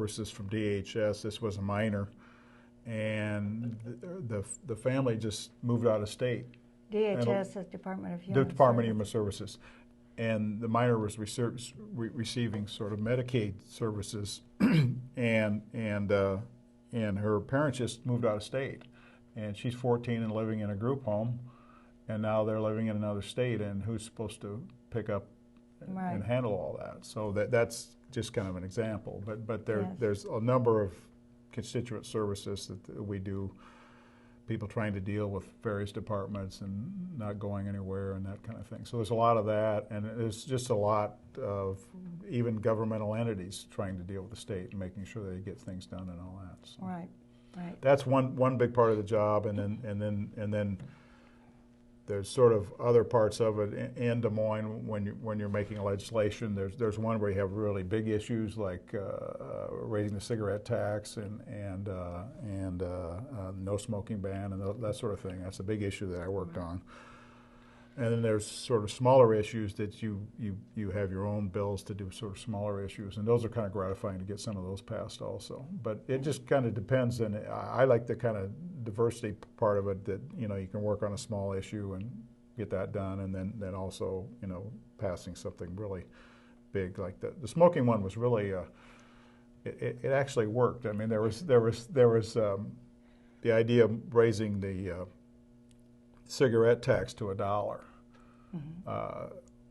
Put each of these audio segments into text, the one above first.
Services from DHS. This was a minor, and the family just moved out of state. DHS is Department of Human Department of Human Services. And the minor was receiving sort of Medicaid services, and her parents just moved out of state. And she's 14 and living in a group home, and now they're living in another state, and who's supposed to pick up and handle all that? So that's just kind of an example. But there's a number of constituent services that we do, people trying to deal with various departments and not going anywhere and that kind of thing. So there's a lot of that, and there's just a lot of even governmental entities trying to deal with the state and making sure they get things done and all that. So right. that's one big part of the job, and then there's sort of other parts of it in Des Moines when you're making legislation. There's one where you have really big issues like raising the cigarette tax and no smoking ban and that sort of thing. That's a big issue that I worked on. And then there's sort of smaller issues that you have your own bills to do, sort of smaller issues, and those are kind of gratifying to get some of those passed also. But it just kind of depends, and I like the kind of diversity part of it, that you can work on a small issue and get that done, and then also passing something really big like that. The smoking one was really it actually worked. I mean, there was the idea of raising the cigarette tax to $1.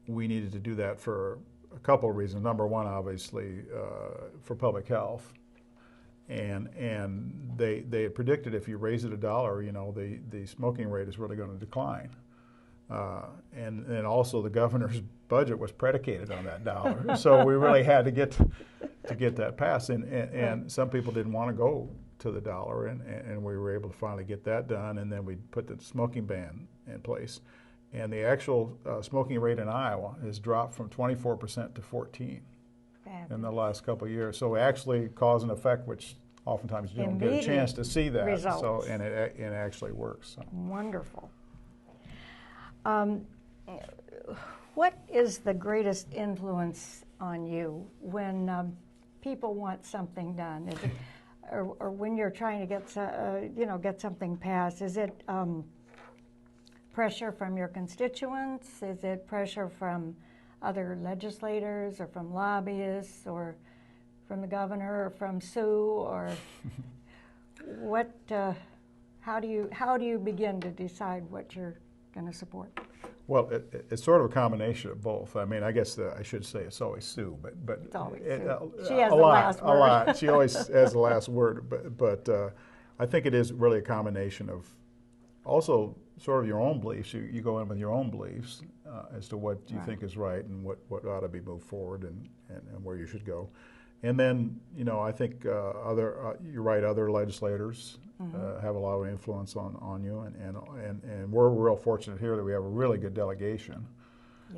We needed to do that for a couple of reasons. Number one, obviously, for public health, and they had predicted if you raise it $1, the smoking rate is really going to decline, and also the governor's budget was predicated on that dollar, so we really had to get that passed, and some people didn't want to go to the dollar, and we were able to finally get that done, and then we put the smoking ban in place. And the actual smoking rate in Iowa has dropped from 24% to 14% in the last couple of years. So actually cause and effect, which oftentimes you don't get a chance to see that. Results. So and it actually works. So. Wonderful. What is the greatest influence on you when people want something done? Is it, or when you're trying to get something passed? Is it pressure from your constituents? Is it pressure from other legislators or from lobbyists or from the governor or from Sue, or what? How do you begin to decide what you're going to support? Well, it's sort of a combination of both. I mean, I guess I should say it's always Sue, but it's always Sue. She has the last word. A lot. She always has the last word. But I think it is really a combination of also sort of your own beliefs. You go in with your own beliefs as to what you think is right and what ought to be moved forward and where you should go. And then, I think you're right, other legislators have a lot of influence on you, and we're real fortunate here that we have a really good delegation,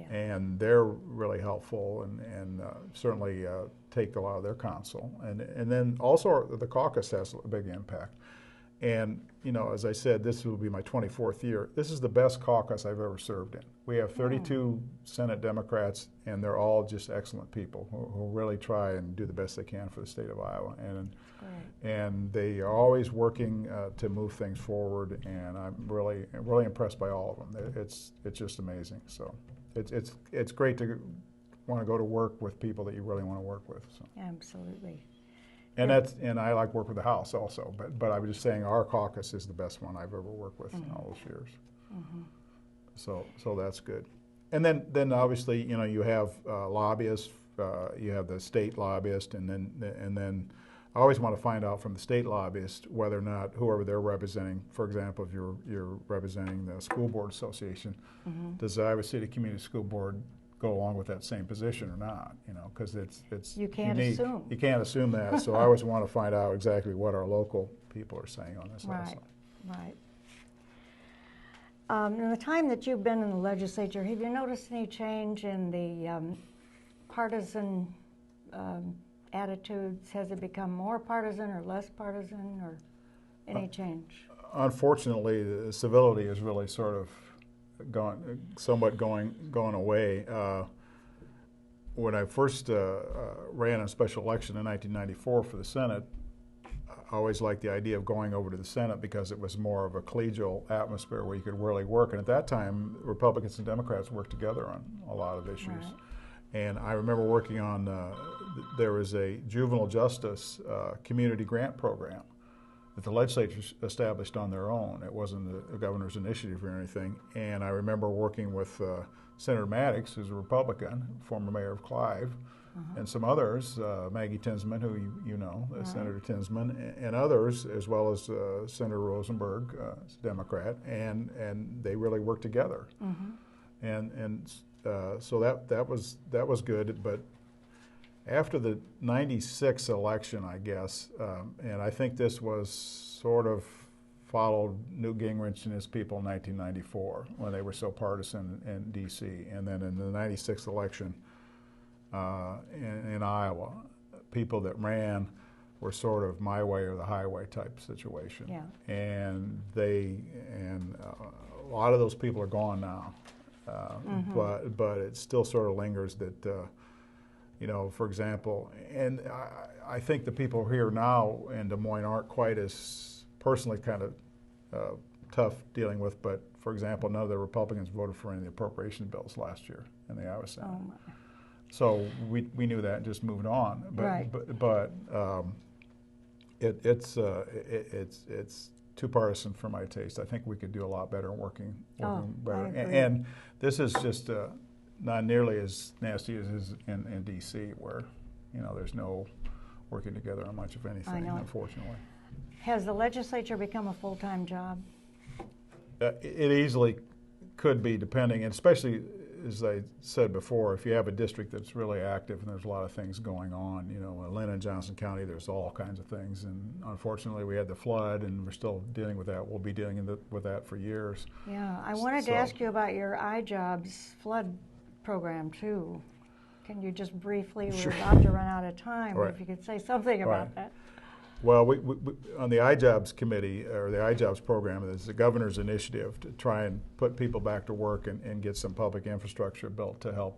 and they're really helpful and certainly take a lot of their counsel. And then also the caucus has a big impact. And, as I said, this will be my 24th year. This is the best caucus I've ever served in. We have 32 Senate Democrats, and they're all just excellent people who really try and do the best they can for the state of Iowa. And they are always working to move things forward, and I'm really impressed by all of them. It's just amazing. So it's great to want to go to work with people that you really want to work with. So. Absolutely. And I like work with the House also, but I was just saying our caucus is the best one I've ever worked with in all those years. So that's good. And then obviously you have lobbyists, you have the state lobbyist, and then I always want to find out from the state lobbyist whether or not whoever they're representing, for example, if you're representing the school board association, does the Iowa City Community School Board go along with that same position or not, because it's you can't unique. assume. You can't assume that, so I always want to find out exactly what our local people are saying on this also. Right. In the time that you've been in the legislature, have you noticed any change in the partisan attitudes? Has it become more partisan or less partisan, or any change? Unfortunately, the civility is really sort of going away. when I first ran a special election in 1994 for the Senate, I always liked the idea of going over to the Senate because it was more of a collegial atmosphere where you could really work. And at that time, Republicans and Democrats worked together on a lot of issues. Right. And I remember working on, there was a juvenile justice community grant program that the legislature established on their own. It wasn't a governor's initiative or anything. And I remember working with Senator Maddox, who's a Republican, former mayor of Clive, and some others, Maggie Tinsman, who you know, Senator Tinsman, and others, as well as Senator Rosenberg, Democrat, and they really worked together. So that was good. But after the '96 election, I guess, and I think this was sort of followed Newt Gingrich and his people in 1994 when they were so partisan in D.C. And then in the '96 election in Iowa, people that ran were sort of my way or the highway type situation. Yeah. And a lot of those people are gone now. But it still sort of lingers that, you know, for example, and I think the people here now in Des Moines aren't quite as personally kind of tough dealing with, but for example, none of the Republicans voted for any of the appropriation bills last year in the Iowa Senate. Oh, my. So we knew that and just moved on. But, Right. but it's too partisan for my taste. I think we could do a lot better in working better. I agree. And this is just not nearly as nasty as it is in D.C., where, you know, there's no working together on much of anything, unfortunately. Has the legislature become a full-time job? It easily could be, depending, and especially, as I said before, if you have a district that's really active and there's a lot of things going on, you know, Lynn and Johnson County, there's all kinds of things. And unfortunately, we had the flood, and we're still dealing with that. We'll be dealing with that for years. Yeah, I wanted to ask you about your iJobs flood program, too. Can you just briefly, we're about to run out of time, Right. if you could say something about that. Well, we on the iJobs committee, or the iJobs program, there's the governor's initiative to try and put people back to work and get some public infrastructure built to help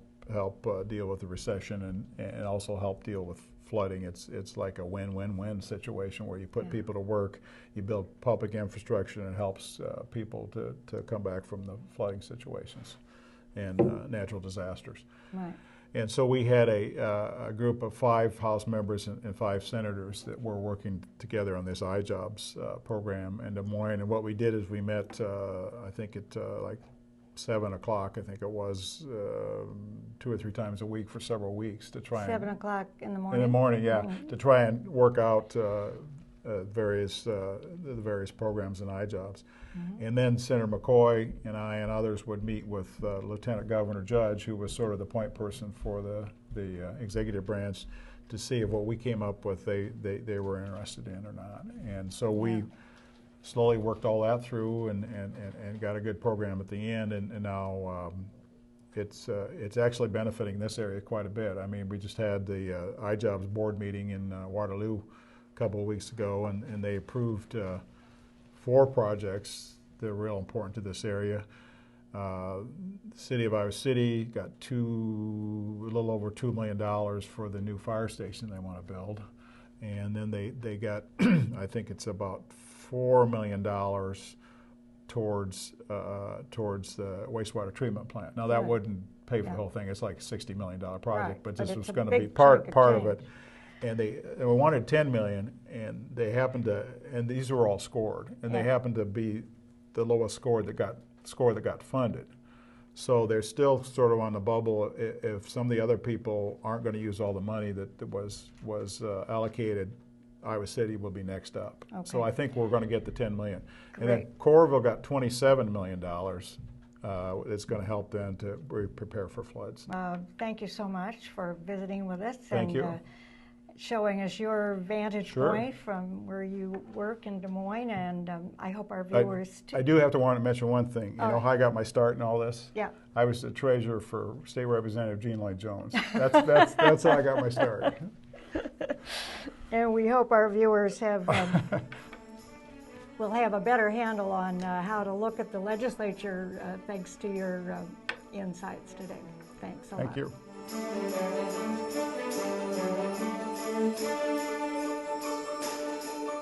deal with the recession and also help deal with flooding. It's like a win-win-win situation where you put people to work, you build public infrastructure, and it helps people to come back from the flooding situations and natural disasters. Right. And so we had a group of 5 House members and 5 senators that were working together on this iJobs program in Des Moines. And what we did is we met, I think at like 7 o'clock, I think it was, 2 or 3 times a week for several weeks to try 7 o'clock in the morning? In the morning, yeah, to try and work out the various programs in iJobs. And then Senator McCoy and I and others would meet with Lieutenant Governor Judge, who was sort of the point person for the executive branch, to see if what we came up with they were interested in or not. And so we slowly worked all that through and got a good program at the end. And now it's actually benefiting this area quite a bit. I mean, we just had the iJobs board meeting in Waterloo a couple of weeks ago, and they approved 4 projects that are real important to this area. The city of Iowa City got a little over $2 million for the new fire station they want to build. And then they got, I think it's about $4 million towards the wastewater treatment plant. Now that wouldn't pay for the whole thing. It's like a $60 million project, but this was going to be part of it. And they wanted $10 million, and they happened to, and these were all scored, and they happened to be the lowest score that got funded. So they're still sort of on the bubble. If some of the other people aren't going to use all the money that was allocated, Iowa City will be next up. Okay. So I think we're going to get the $10 million. Great. And then Coralville got $27 million. It's going to help them to prepare for floods. Thank you so much for visiting with us. Thank you. Showing us your vantage point from where you work in Des Moines, and I hope our viewers I do have to mention one thing. You know how I got my start in all this? Yeah. I was the treasurer for State Representative Gene Lloyd Jones. That's how I got my start. And we hope our viewers will have a better handle on how to look at the legislature thanks to your insights today. Thanks a lot. Thank you. Thank you.